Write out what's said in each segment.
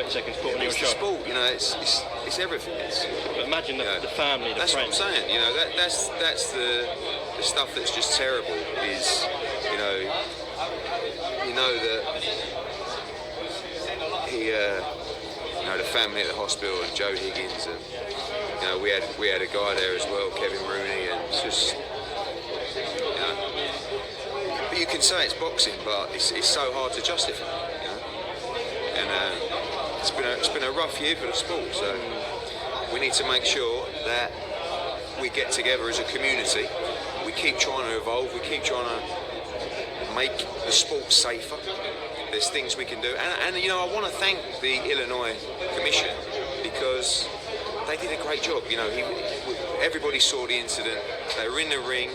seconds put on your It's show. the sport, you know. It's everything. But imagine the family, the that's friends. That's what I'm saying. You know, that's the stuff that's just terrible. Is you know that he the family at the hospital and Joe Higgins, and we had a guy there as well, Kevin Rooney, and it's just but you can say it's boxing, but it's so hard to justify, and it's been a rough year for the sport, so we need to make sure that we get together as a community, we keep trying to evolve, we keep trying to make the sport safer. There's things we can do, and I want to thank the Illinois Commission because they did a great job. Everybody saw the incident. They were in the ring.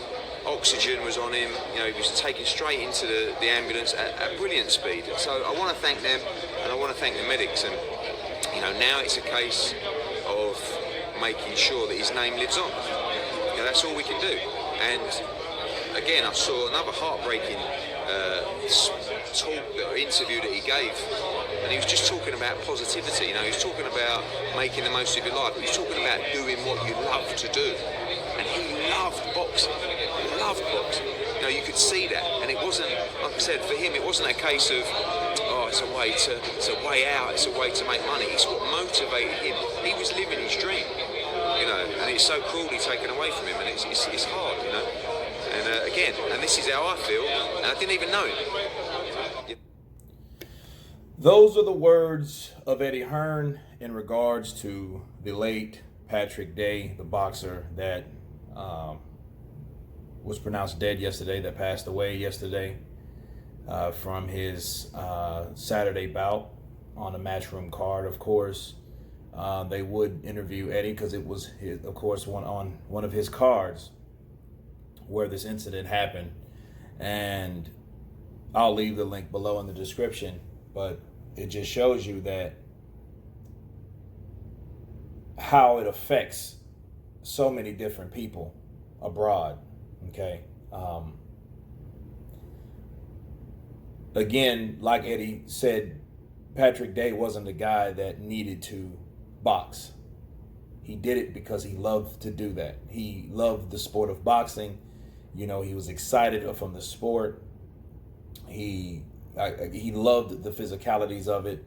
Oxygen was on him. He was taken straight into the ambulance at brilliant speed. So I want to thank them, and I want to thank the medics. And now it's a case of making sure that his name lives on. That's all we can do. And again, I saw another heartbreaking interview that he gave, and he was just talking about positivity. He was talking about making the most of your life. He was talking about doing what you love to do, and he loved boxing. He loved boxing. You could see that, and it wasn't, like I said, for him, it wasn't a case of it's a way out, it's a way to make money. It's what motivated him. He was living his dream, and it's so cruelly taken away from him, and it's hard, And again, and this is how I feel, and I didn't even know it. Those are the words of Eddie Hearn in regards to the late Patrick Day, the boxer that was pronounced dead yesterday, that passed away yesterday from his Saturday bout on a Matchroom card. Of course, they would interview Eddie because it was, of course, one of his cards where this incident happened, and I'll leave the link below in the description, but it just shows you that how it affects so many different people abroad. Okay. Again, like Eddie said, Patrick Day wasn't a guy that needed to box. He did it because he loved to do that. He loved the sport of boxing. He was excited from the sport. He loved the physicalities of it,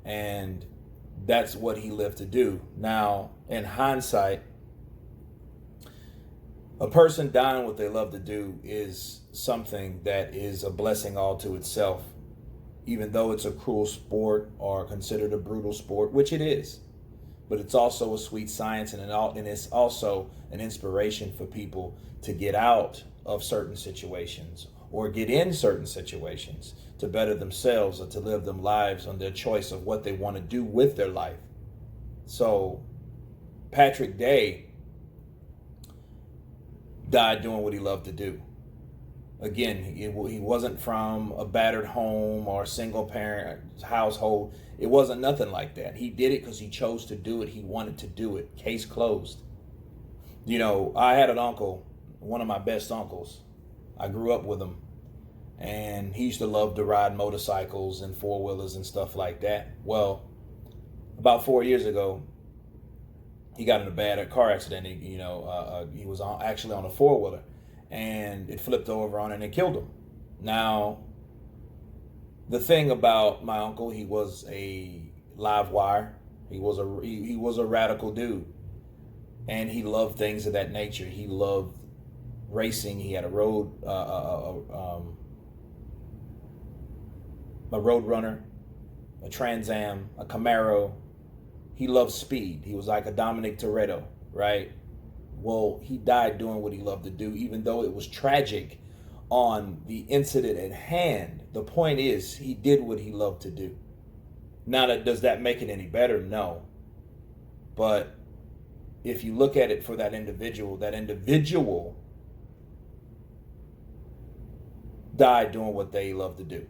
and that's what he lived to do. Now, in hindsight, a person dying what they love to do is something that is a blessing all to itself, even though it's a cruel sport or considered a brutal sport, which it is. But it's also a sweet science, and it's also an inspiration for people to get out of certain situations or get in certain situations to better themselves or to live them lives on their choice of what they want to do with their life. So Patrick Day died doing what he loved to do. Again, he wasn't from a battered home or a single parent household. It wasn't nothing like that. He did it because he chose to do it. He wanted to do it. Case closed. I had an uncle, one of my best uncles. I grew up with him, and he used to love to ride motorcycles and four-wheelers and stuff like that. Well, about 4 years ago, he got in a bad car accident. He was actually on a four-wheeler, and it flipped over on him and it killed him. Now, the thing about my uncle, he was a live wire. He was a radical dude, and he loved things of that nature. He loved racing. He had a road runner, a Trans Am, a Camaro. He loved speed. He was like a Dominic Toretto, right? Well, he died doing what he loved to do, even though it was tragic on the incident at hand. The point is, he did what he loved to do. Now, does that make it any better? No. But if you look at it for that individual died doing what they love to do.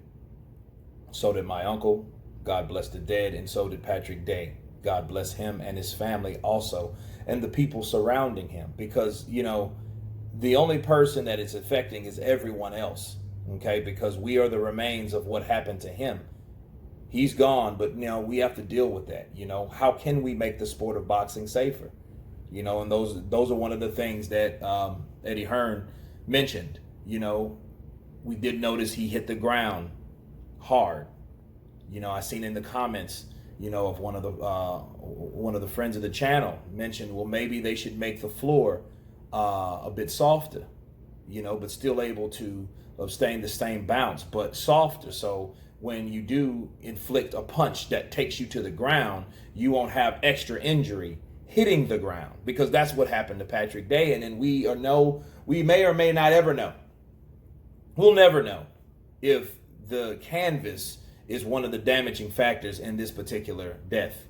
So did my uncle, God bless the dead, and so did Patrick Day. God bless him and his family also, and the people surrounding him, because, the only person that it's affecting is everyone else, okay? Because we are the remains of what happened to him. He's gone, but we have to deal with that. How can we make the sport of boxing safer? And those are one of the things that Eddie Hearn mentioned. We did notice he hit the ground hard. I seen in the comments, of one of the friends of the channel mentioned, well, maybe they should make the floor a bit softer, but still able to sustain the same bounce, but softer. So when you do inflict a punch that takes you to the ground, you won't have extra injury hitting the ground, because that's what happened to Patrick Day. And then we may or may not ever know. We'll never know if the canvas is one of the damaging factors in this particular death.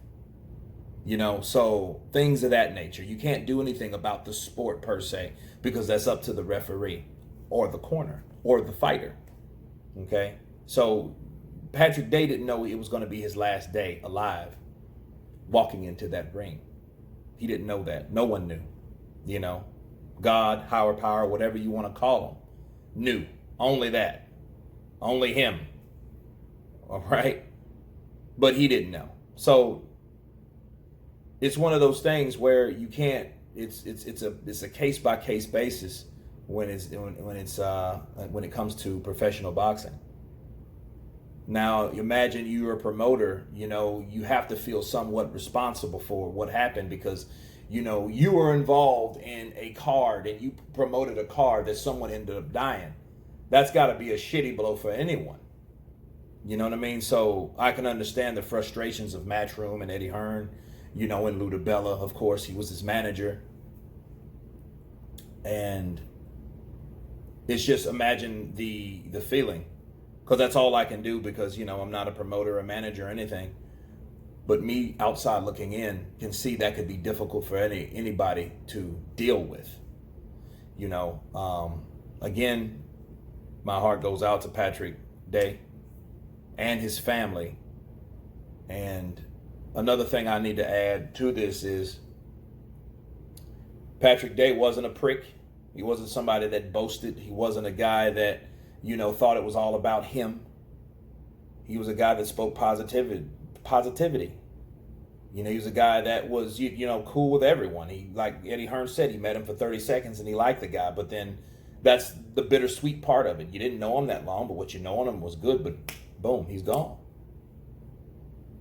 So things of that nature. You can't do anything about the sport per se, because that's up to the referee or the corner or the fighter. Okay? So Patrick Day didn't know it was going to be his last day alive walking into that ring. He didn't know that. No one knew. God, higher power, whatever you want to call him, knew. Only that. Only him. All right? But he didn't know. So it's one of those things where you can't. It's a case by case basis when it comes to professional boxing. Now imagine you're a promoter. You have to feel somewhat responsible for what happened, because you were involved in a card and you promoted a card that someone ended up dying. That's got to be a shitty blow for anyone. You know what I mean? So I can understand the frustrations of Matchroom and Eddie Hearn, and Ludabella, of course, he was his manager. And it's just, imagine the feeling, because that's all I can do, because, I'm not a promoter or manager or anything. But me outside looking in can see that could be difficult for anybody to deal with. Again, my heart goes out to Patrick Day and his family. And another thing I need to add to this is Patrick Day wasn't a prick. He wasn't somebody that boasted. He wasn't a guy that, thought it was all about him. He was a guy that spoke positivity. He was a guy that was, cool with everyone. He, like Eddie Hearn said, he met him for 30 seconds and he liked the guy. But then that's the bittersweet part of it. You didn't know him that long, but what you know on him was good. But boom, he's gone.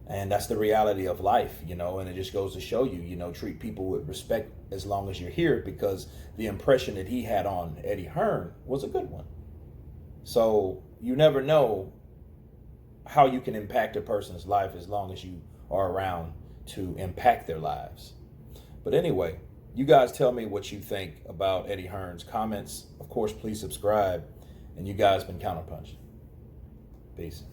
And that's the reality of life, and it just goes to show you, treat people with respect as long as you're here, because the impression that he had on Eddie Hearn was a good one. So you never know how you can impact a person's life as long as you are around to impact their lives. But anyway, you guys tell me what you think about Eddie Hearn's comments. Of course, please subscribe. And you guys been Counterpunch. Peace.